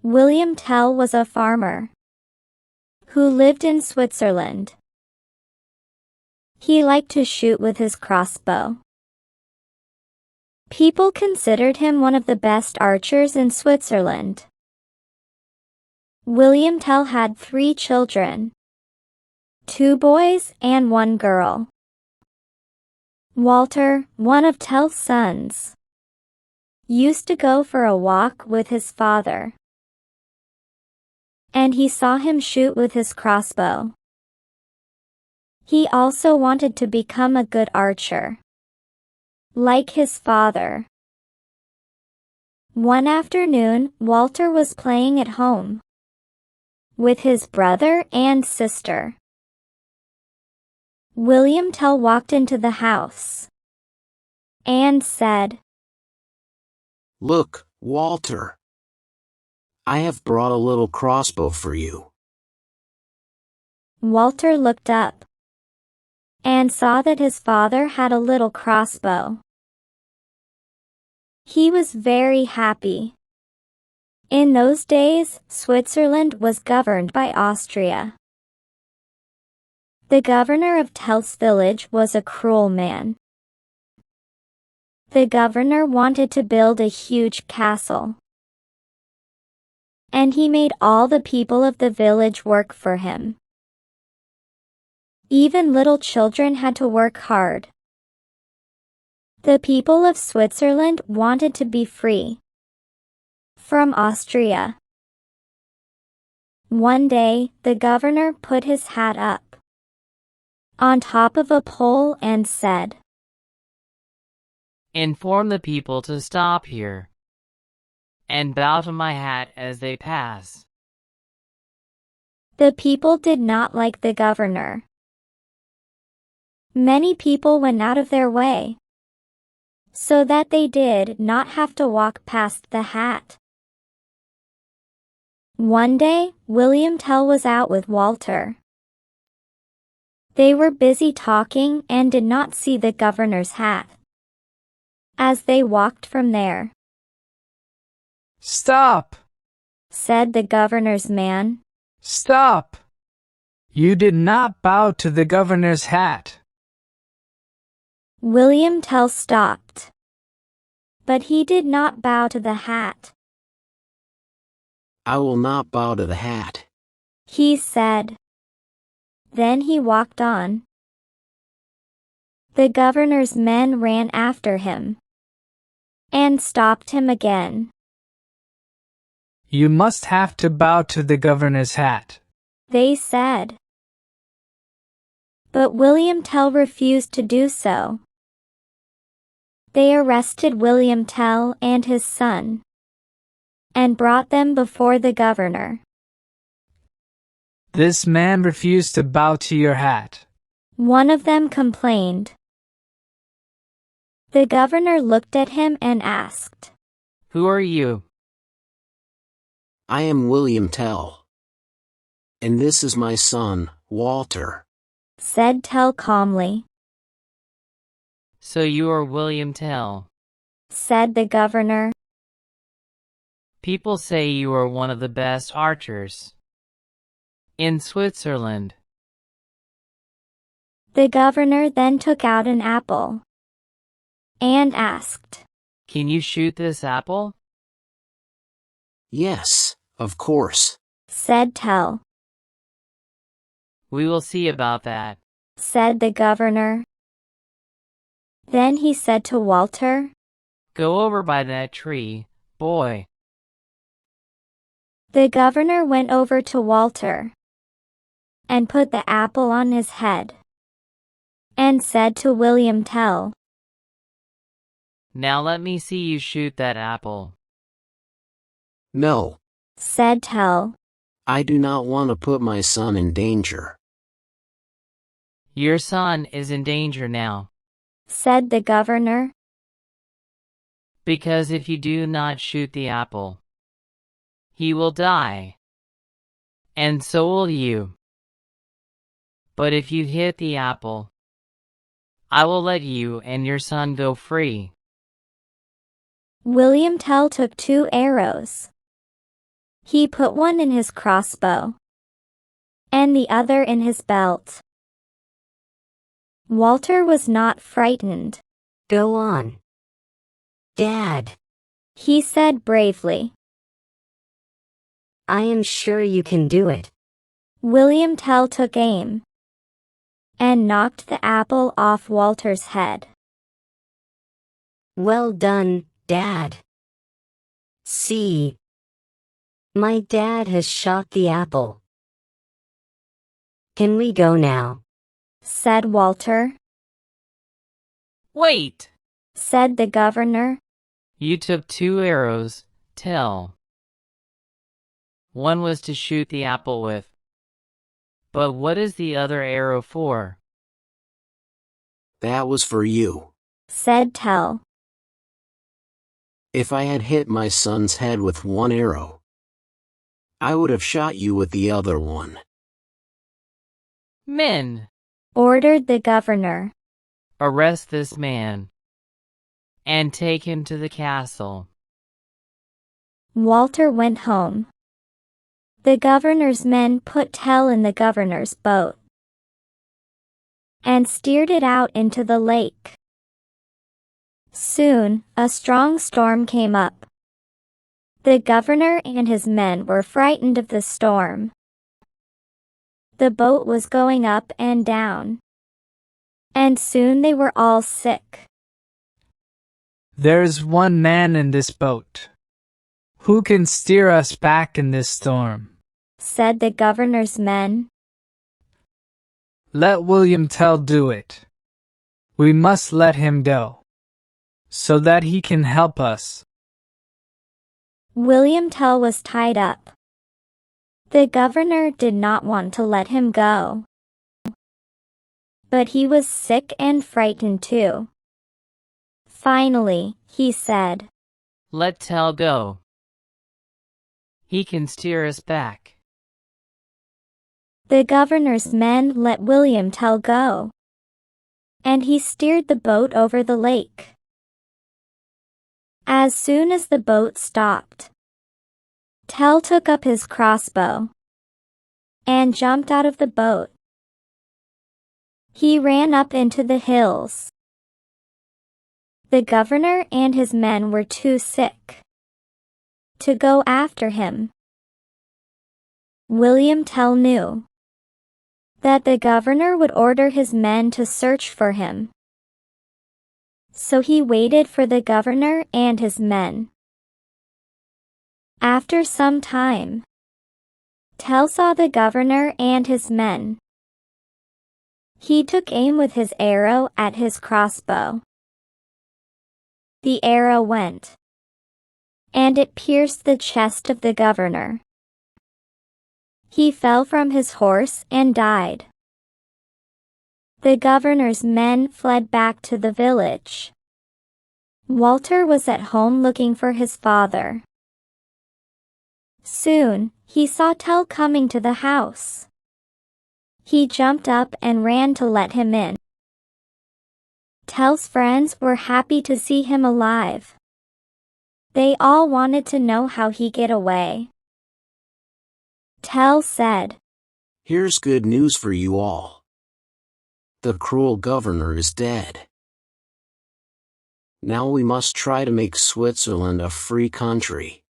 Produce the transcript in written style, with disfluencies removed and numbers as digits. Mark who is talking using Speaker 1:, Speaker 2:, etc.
Speaker 1: William Tell was a farmer who lived in Switzerland. He liked to shoot with his crossbow. People considered him one of the best archers in Switzerland. William Tell had 3 children, 2 boys and 1 girl. Walter, one of Tell's sons, used to go for a walk with his father, and he saw him shoot with his crossbow. He also wanted to become a good archer, like his father. One afternoon, Walter was playing at home with his brother and sister. William Tell walked into the house and said,
Speaker 2: "Look, Walter. I have brought a little crossbow for you."
Speaker 1: Walter looked up and saw that his father had a little crossbow. He was very happy. In those days, Switzerland was governed by Austria. The governor of Tell's village was a cruel man. The governor wanted to build a huge castle, and he made all the people of the village work for him. Even little children had to work hard. The people of Switzerland wanted to be free from Austria. One day, the governor put his hat up on top of a pole and said,
Speaker 3: "Inform the people to stop here and bow to my hat as they pass."
Speaker 1: The people did not like the governor. Many people went out of their way so that they did not have to walk past the hat. One day, William Tell was out with Walter. They were busy talking and did not see the governor's hat as they walked from there.
Speaker 4: "Stop,"
Speaker 1: said the governor's man.
Speaker 4: "Stop. You did not bow to the governor's hat."
Speaker 1: William Tell stopped, but he did not bow to the hat.
Speaker 2: "I will not bow to the hat,"
Speaker 1: he said. Then he walked on. The governor's men ran after him and stopped him again.
Speaker 4: "You must have to bow to the governor's hat,"
Speaker 1: they said. But William Tell refused to do so. They arrested William Tell and his son and brought them before the governor.
Speaker 4: "This man refused to bow to your hat,"
Speaker 1: one of them complained. The governor looked at him and asked,
Speaker 3: "Who are you?"
Speaker 2: "I am William Tell. And this is my son, Walter,"
Speaker 1: said Tell calmly.
Speaker 3: "So you are William Tell,"
Speaker 1: said the governor.
Speaker 3: "People say you are one of the best archers in Switzerland."
Speaker 1: The governor then took out an apple and asked,
Speaker 3: "Can you shoot this apple?"
Speaker 2: "Yes, of course,"
Speaker 1: said Tell.
Speaker 3: "We will see about that,"
Speaker 1: said the governor. Then he said to Walter,
Speaker 3: "Go over by that tree, boy."
Speaker 1: The governor went over to Walter and put the apple on his head and said to William Tell,
Speaker 3: "Now let me see you shoot that apple."
Speaker 2: "No,"
Speaker 1: said Tell.
Speaker 2: "I do not want to put my son in danger."
Speaker 3: "Your son is in danger now,"
Speaker 1: said the governor.
Speaker 3: "because if you do not shoot the apple, he will die, and so will you. But if you hit the apple, I will let you and your son go free."
Speaker 1: William Tell took 2 arrows. He put one in his crossbow and the other in his belt. Walter was not frightened.
Speaker 5: Go on, Dad.
Speaker 1: He said bravely.
Speaker 5: I am sure you can do it.
Speaker 1: William Tell took aim and knocked the apple off Walter's head.
Speaker 5: Well done, Dad. See, my dad has shot the apple. Can we go now?
Speaker 1: Said Walter.
Speaker 3: Wait!
Speaker 1: Said the governor.
Speaker 3: You took 2 arrows, Tell. One was to shoot the apple with. But what is the other arrow for?
Speaker 2: That was for you.
Speaker 1: Said Tell.
Speaker 2: If I had hit my son's head with 1 arrow, I would have shot you with the other one.
Speaker 3: Men,
Speaker 1: Ordered the governor.
Speaker 3: arrest this man and take him to the castle.
Speaker 1: Walter went home. The governor's men put Tell in the governor's boat and steered it out into the lake. Soon, a strong storm came up. The governor and his men were frightened of the storm. The boat was going up and down, and soon they were all sick.
Speaker 4: There's one man in this boat. Who can steer us back in this storm?
Speaker 1: Said the governor's men.
Speaker 4: Let William Tell do it. We must let him go, so that he can help us.
Speaker 1: William Tell was tied up. The governor did not want to let him go, but he was sick and frightened too. Finally, he said,
Speaker 3: Let Tell go. He can steer us back.
Speaker 1: The governor's men let William Tell go, and he steered the boat over the lake. As soon as the boat stopped, Tell took up his crossbow and jumped out of the boat. He ran up into the hills. The governor and his men were too sick to go after him. William Tell knew that the governor would order his men to search for him. So he waited for the governor and his men. After some time, Tell saw the governor and his men. He took aim with his arrow at his crossbow. The arrow went, and it pierced the chest of the governor. He fell from his horse and died. The governor's men fled back to the village. Walter was at home looking for his father. Soon, he saw Tell coming to the house. He jumped up and ran to let him in. Tell's friends were happy to see him alive. They all wanted to know how he got away. Tell said,
Speaker 2: Here's good news for you all. The cruel governor is dead. Now we must try to make Switzerland a free country.